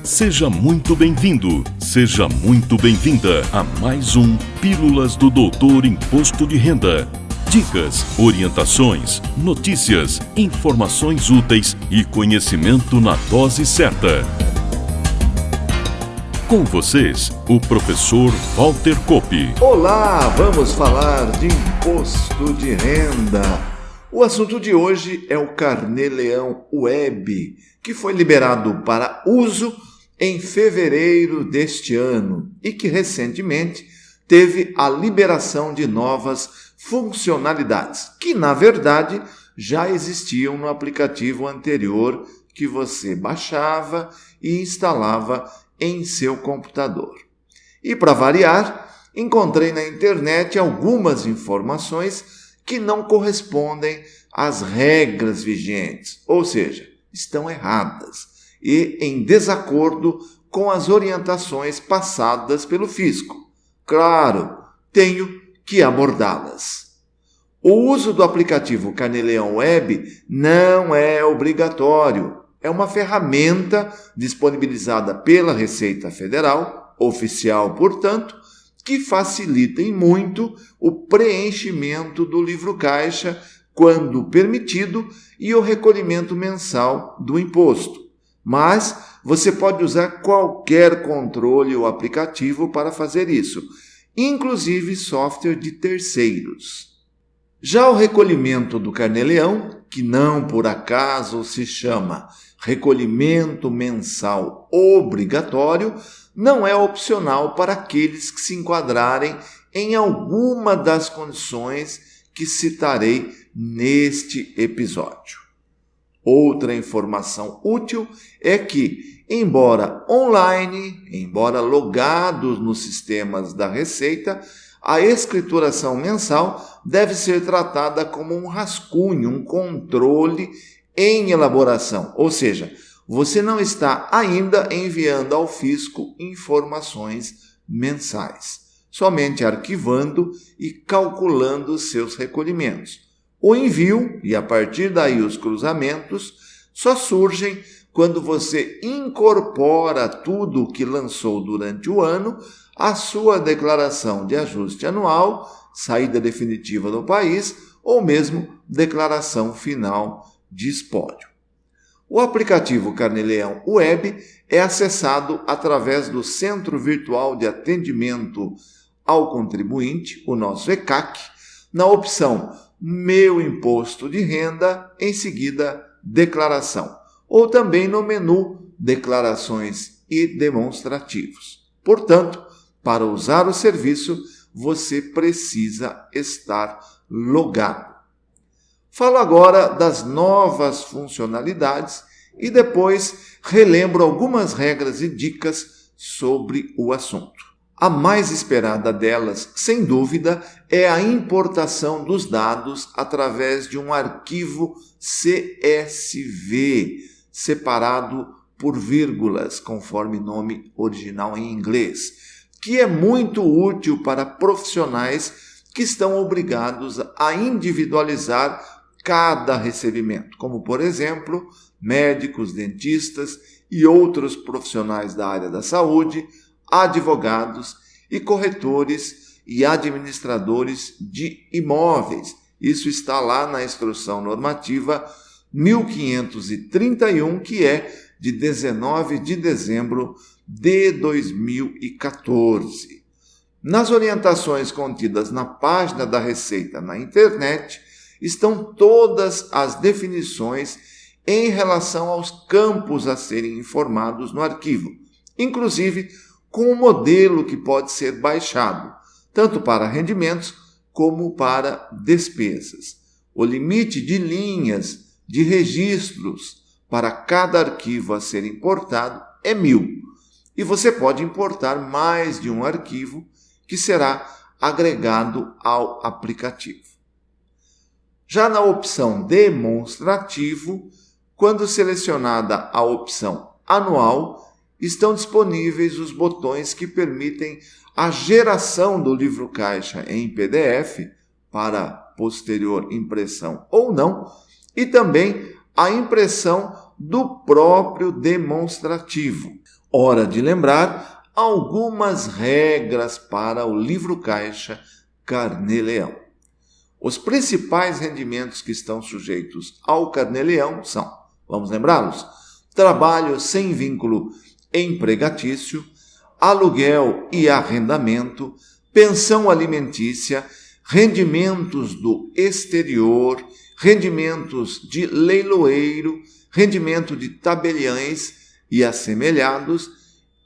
Seja muito bem-vindo, seja muito bem-vinda a mais um Pílulas do Doutor Imposto de Renda. Dicas, orientações, notícias, informações úteis e conhecimento na dose certa. Com vocês, o professor Walter Coppi. Olá, vamos falar de imposto de renda. O assunto de hoje é o Carnê-Leão Web, que foi liberado para uso em fevereiro deste ano e que recentemente teve a liberação de novas funcionalidades, que na verdade já existiam no aplicativo anterior que você baixava e instalava em seu computador. E para variar, encontrei na internet algumas informações que não correspondem às regras vigentes, ou seja, estão erradas e em desacordo com as orientações passadas pelo fisco. Claro, tenho que abordá-las. O uso do aplicativo Carnê-Leão Web não é obrigatório. É uma ferramenta disponibilizada pela Receita Federal, oficial, portanto, que facilita em muito o preenchimento do livro-caixa, quando permitido, e o recolhimento mensal do imposto. Mas você pode usar qualquer controle ou aplicativo para fazer isso, inclusive software de terceiros. Já o recolhimento do Carnê-Leão, que não por acaso se chama recolhimento mensal obrigatório, não é opcional para aqueles que se enquadrarem em alguma das condições que citarei neste episódio. Outra informação útil é que, embora online, embora logados nos sistemas da Receita, a escrituração mensal deve ser tratada como um rascunho, um controle em elaboração, ou seja, você não está ainda enviando ao fisco informações mensais, somente arquivando e calculando seus recolhimentos. O envio, e a partir daí os cruzamentos, só surgem quando você incorpora tudo o que lançou durante o ano à sua declaração de ajuste anual, saída definitiva do país ou mesmo declaração final de espólio. O aplicativo Carnê-Leão Web é acessado através do Centro Virtual de Atendimento ao Contribuinte, o nosso ECAC, na opção Meu Imposto de Renda, em seguida Declaração, ou também no menu Declarações e Demonstrativos. Portanto, para usar o serviço, você precisa estar logado. Falo agora das novas funcionalidades e depois relembro algumas regras e dicas sobre o assunto. A mais esperada delas, sem dúvida, é a importação dos dados através de um arquivo CSV, separado por vírgulas, conforme nome original em inglês, que é muito útil para profissionais que estão obrigados a individualizar cada recebimento, como, por exemplo, médicos, dentistas e outros profissionais da área da saúde, advogados e corretores e administradores de imóveis. Isso está lá na Instrução Normativa 1531, que é de 19 de dezembro de 2014. Nas orientações contidas na página da Receita na internet, estão todas as definições em relação aos campos a serem informados no arquivo, inclusive com o modelo que pode ser baixado, tanto para rendimentos como para despesas. O limite de linhas de registros para cada arquivo a ser importado é 1000, e você pode importar mais de um arquivo que será agregado ao aplicativo. Já na opção Demonstrativo, quando selecionada a opção Anual, estão disponíveis os botões que permitem a geração do livro-caixa em PDF para posterior impressão ou não, e também a impressão do próprio demonstrativo. Hora de lembrar algumas regras para o livro-caixa Carnê-Leão. Os principais rendimentos que estão sujeitos ao Carnê-Leão são, vamos lembrá-los, trabalho sem vínculo empregatício, aluguel e arrendamento, pensão alimentícia, rendimentos do exterior, rendimentos de leiloeiro, rendimento de tabeliães e assemelhados,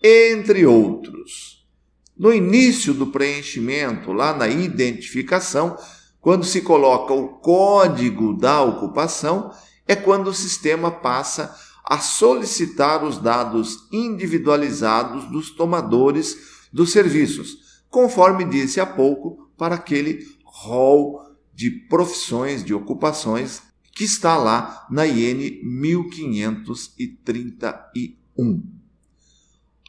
entre outros. No início do preenchimento, lá na identificação, quando se coloca o código da ocupação, é quando o sistema passa a solicitar os dados individualizados dos tomadores dos serviços, conforme disse há pouco, para aquele rol de profissões, de ocupações, que está lá na IN 1531.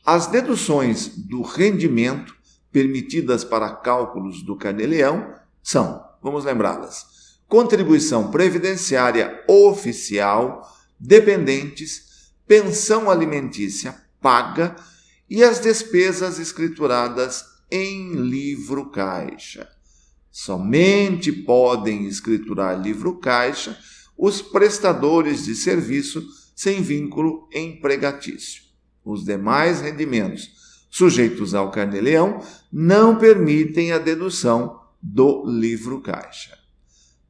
As deduções do rendimento permitidas para cálculos do Carnê-Leão são, vamos lembrá-las, contribuição previdenciária oficial, dependentes, pensão alimentícia paga e as despesas escrituradas em livro-caixa. Somente podem escriturar livro-caixa os prestadores de serviço sem vínculo empregatício. Os demais rendimentos sujeitos ao Carnê-Leão não permitem a dedução do livro-caixa.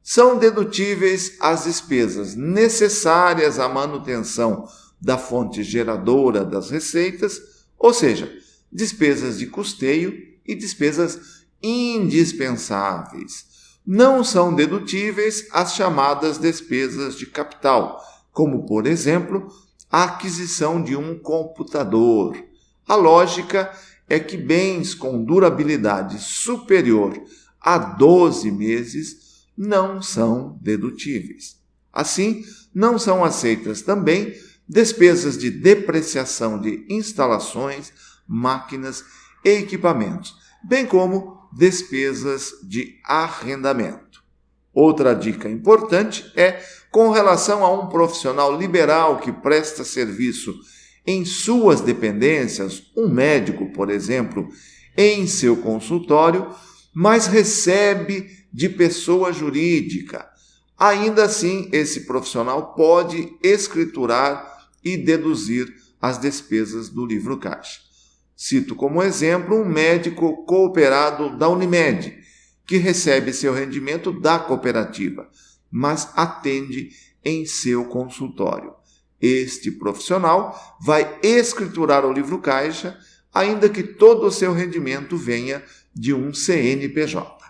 São dedutíveis as despesas necessárias à manutenção da fonte geradora das receitas, ou seja, despesas de custeio e despesas indispensáveis. Não são dedutíveis as chamadas despesas de capital, como, por exemplo, a aquisição de um computador. A lógica é que bens com durabilidade superior a 12 meses não são dedutíveis. Assim, não são aceitas também despesas de depreciação de instalações, máquinas e equipamentos, bem como despesas de arrendamento. Outra dica importante é com relação a um profissional liberal que presta serviço em suas dependências, um médico, por exemplo, em seu consultório, mas recebe de pessoa jurídica. Ainda assim, esse profissional pode escriturar e deduzir as despesas do livro-caixa. Cito como exemplo um médico cooperado da Unimed, que recebe seu rendimento da cooperativa, mas atende em seu consultório. Este profissional vai escriturar o livro-caixa, ainda que todo o seu rendimento venha de um CNPJ.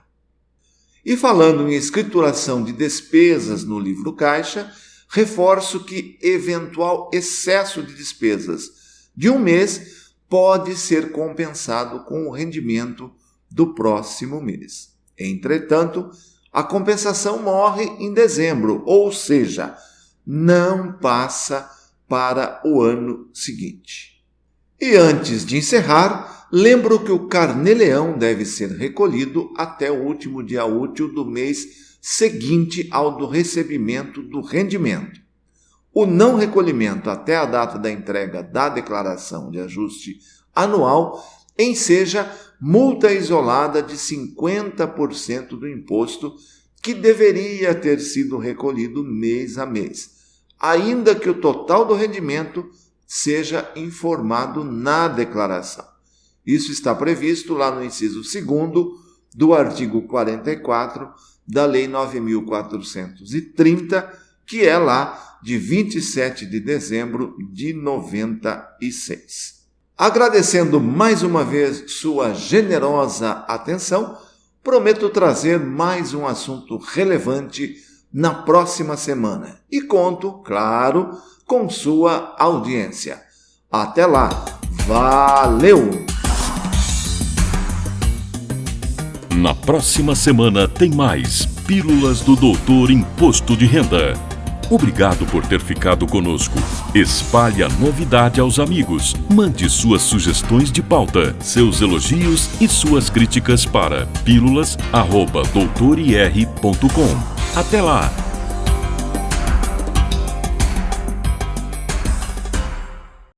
E falando em escrituração de despesas no livro-caixa, reforço que eventual excesso de despesas de um mês pode ser compensado com o rendimento do próximo mês. Entretanto, a compensação morre em dezembro, ou seja, não passa para o ano seguinte. E antes de encerrar, lembro que o Carnê-Leão deve ser recolhido até o último dia útil do mês seguinte ao do recebimento do rendimento. O não recolhimento até a data da entrega da declaração de ajuste anual enseja multa isolada de 50% do imposto que deveria ter sido recolhido mês a mês, ainda que o total do rendimento seja informado na declaração. Isso está previsto lá no inciso 2º do artigo 44 da Lei 9.430, que é lá de 27 de dezembro de 96. Agradecendo mais uma vez sua generosa atenção, prometo trazer mais um assunto relevante na próxima semana e conto, claro, com sua audiência. Até lá, valeu! Na próxima semana tem mais Pílulas do Doutor Imposto de Renda. Obrigado por ter ficado conosco. Espalhe a novidade aos amigos. Mande suas sugestões de pauta, seus elogios e suas críticas para pílulas@doutorir.com. Até lá!